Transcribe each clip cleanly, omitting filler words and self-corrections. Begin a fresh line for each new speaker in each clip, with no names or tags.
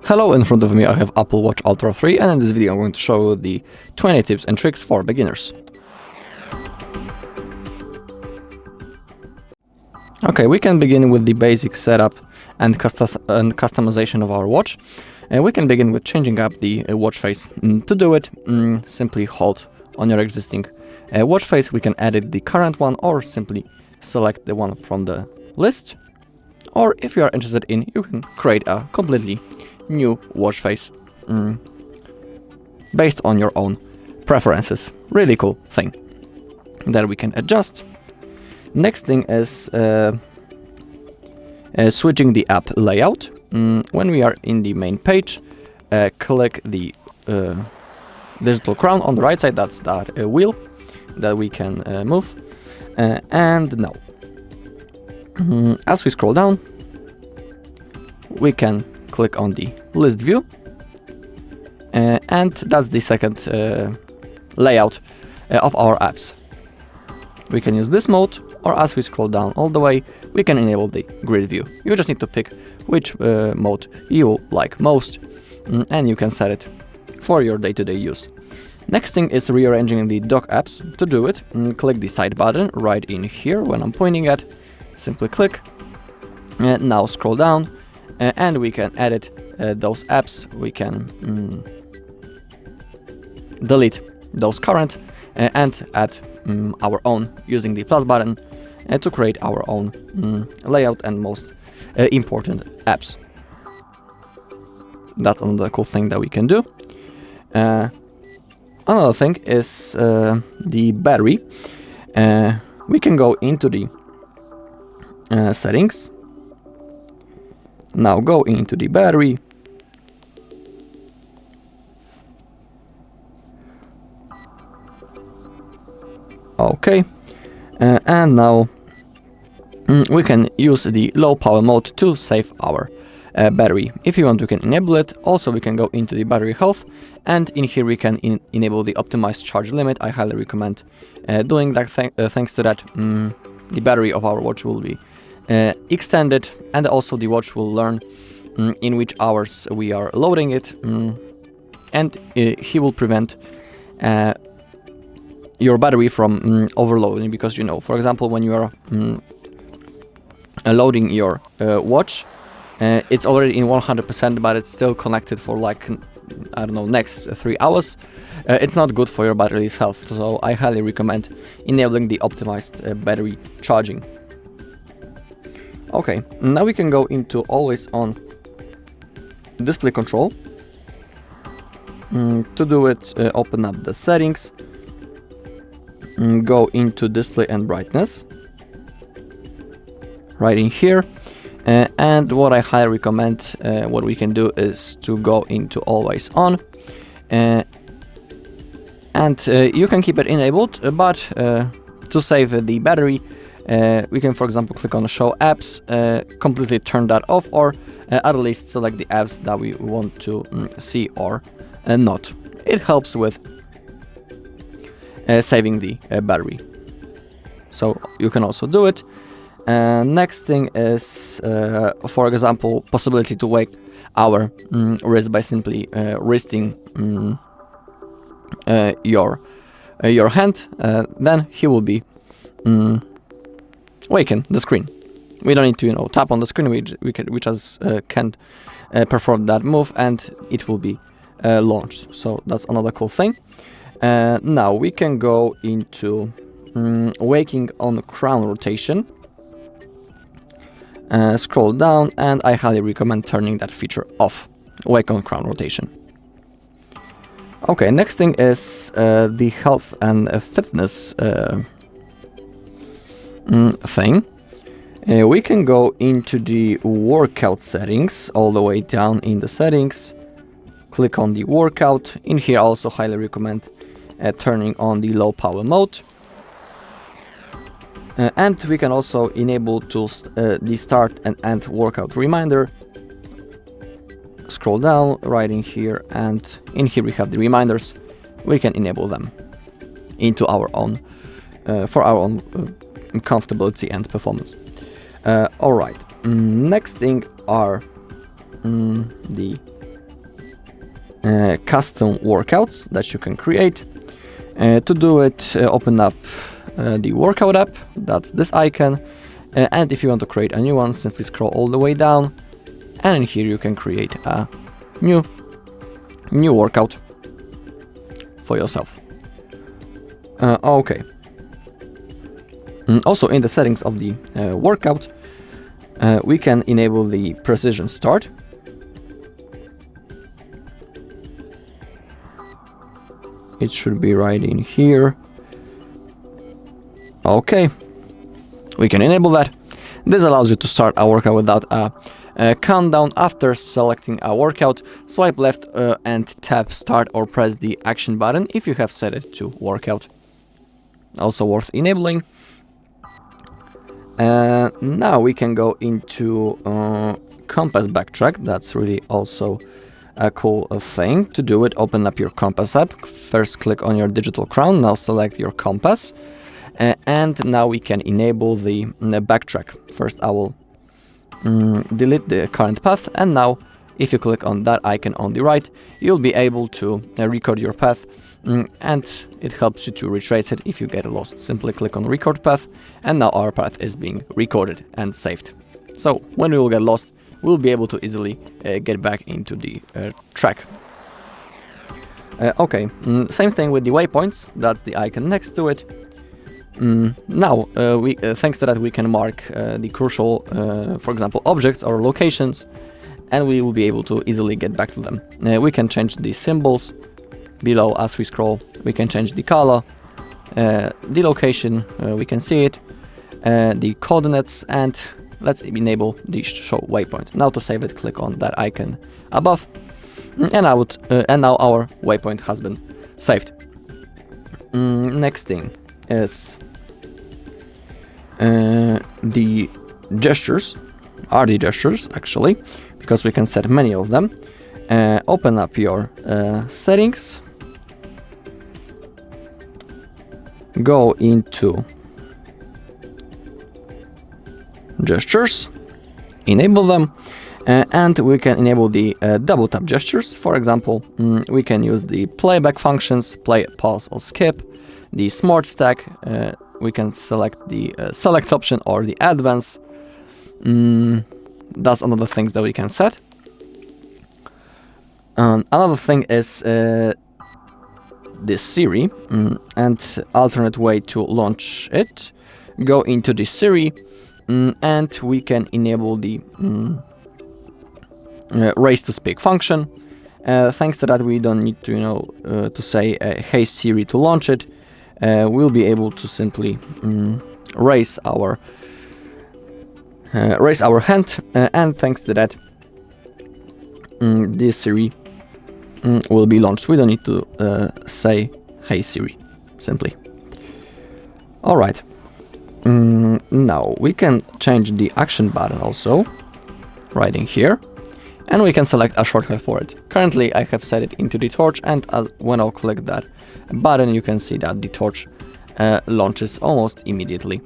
Hello, in front of me I have Apple Watch Ultra 3, and in this video I'm going to show you the 20 tips and tricks for beginners. Okay, we can begin with the basic setup and customization of our watch. We can begin with changing up the watch face. To do it, simply hold on your existing watch face. We can edit the current one or simply select the one from the list. Or if you are interested in, you can create a completely new watch face based on your own preferences. Really cool thing that we can adjust. Next thing is switching the app layout. When we are in the main page, click the digital crown on the right side. That's that wheel that we can move. And now, as we scroll down, we can click on the list view, and that's the second layout of our apps. We can use this mode, or as we scroll down all the way, we can enable the grid view. You just need to pick which mode you like most, and you can set it for your day-to-day use. Next thing is rearranging the dock apps. To do it, click the side button right in here when I'm pointing at. Simply click, and now scroll down, and we can edit those apps. We can delete those current and add our own using the plus button to create our own layout and most important apps. That's another cool thing that we can do. Another thing is the battery. We can go into the settings. Now go into the battery. Okay, and now we can use the low power mode to save our battery. If you want, we can enable it. Also, we can go into the battery health, and in here we can enable the optimized charge limit. I highly recommend doing that. Thanks to that, the battery of our watch will be extended, and also the watch will learn in which hours we are loading it, and he will prevent your battery from overloading, because, you know, for example, when you are loading your watch, it's already in 100%, but it's still connected for like, I don't know, next 3 hours. It's not good for your battery's health, so I highly recommend enabling the optimized battery charging. Okay, now we can go into always on display control. To do it, open up the settings, go into display and brightness right in here, and what I highly recommend, what we can do is to go into always on, and you can keep it enabled, but to save the battery, we can, for example, click on show apps, completely turn that off, or at least select the apps that we want to see or not. It helps with saving the battery, so you can also do it. Next thing is, for example, possibility to wake our wrist by simply resting your hand. Then he will be waken the screen. We don't need to, you know, tap on the screen. We just can perform that move, and it will be launched. So that's another cool thing. Now we can go into waking on crown rotation. Scroll down, and I highly recommend turning that feature off, wake on crown rotation. Okay, next thing is the health and fitness thing. We can go into the workout settings, all the way down in the settings. Click on the workout. In here, I also highly recommend turning on the low power mode. And we can also enable the start and end workout reminder. Scroll down right in here, and in here we have the reminders. We can enable them into our own, for our own comfortability and performance. Alright, next thing are the custom workouts that you can create. To do it, open up the workout app, that's this icon, and if you want to create a new one, simply scroll all the way down, and in here you can create a new workout for yourself. Okay. Also, in the settings of the workout, we can enable the precision start. It should be right in here. Okay, we can enable that. This allows you to start a workout without a countdown. After selecting a workout, swipe left and tap start or press the action button if you have set it to workout. Also worth enabling. Now we can go into Compass Backtrack. That's really also a cool thing. To do it, open up your Compass app. First click on your digital crown, now select your compass, and now we can enable the backtrack. First I will delete the current path, and now if you click on that icon on the right, you'll be able to record your path, and it helps you to retrace it if you get lost. Simply click on record path, and now our path is being recorded and saved. So when we will get lost, we'll be able to easily get back into the track. Okay, same thing with the waypoints. That's the icon next to it. Now, thanks to that, we can mark the crucial, for example, objects or locations, and we will be able to easily get back to them. We can change the symbols below as we scroll. We can change the color, the location, we can see it, the coordinates, and let's enable the show waypoint. Now to save it, click on that icon above, and now our waypoint has been saved. Next thing is the gestures, are the gestures actually, because we can set many of them. Open up your settings, go into gestures, enable them, and we can enable the double tap gestures. For example, we can use the playback functions, play, pause or skip, the smart stack, we can select the select option or the advance. That's another things that we can set. Another thing is this Siri, and alternate way to launch it. Go into the Siri, and we can enable the raise to speak function. Thanks to that, we don't need to to say hey Siri to launch it. We'll be able to simply raise our hand, and thanks to that, this Siri will be launched. We don't need to say hey Siri, simply. All right. Now we can change the action button also, right in here, and we can select a shortcut for it. Currently I have set it into the torch, and when I'll click that button, you can see that the torch launches almost immediately.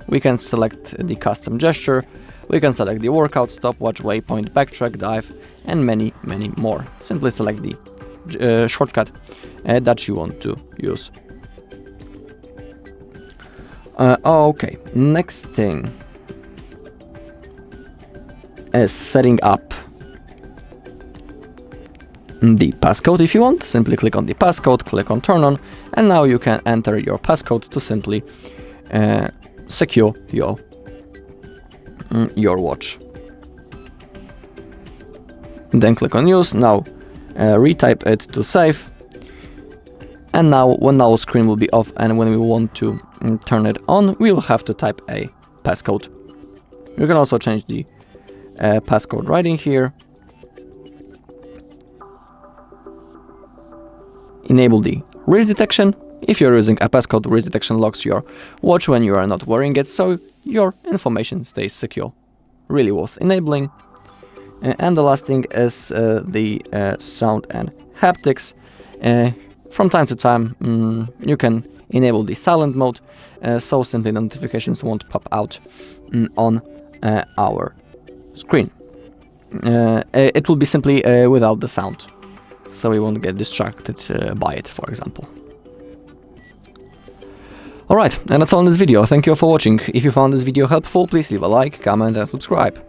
We can select the custom gesture, we can select the workout, stopwatch, waypoint, backtrack, dive, and many more. Simply select the shortcut that you want to use. Okay, next thing is setting up the passcode. If you want, simply click on the passcode, click on turn on, and now you can enter your passcode to simply secure your watch. Then click on use. Now retype it to save, and now when our screen will be off and when we want to turn it on, we will have to type a passcode. You can also change the passcode right in here. Enable the wrist detection. If you're using a passcode, wrist detection locks your watch when you are not wearing it, so your information stays secure. Really worth enabling. And the last thing is the sound and haptics. From time to time, you can enable the silent mode, so simply notifications won't pop out on our screen. It will be simply without the sound. so we won't get distracted by it, for example. Alright, and that's all in this video. Thank you all for watching. If you found this video helpful, please leave a like, comment and subscribe.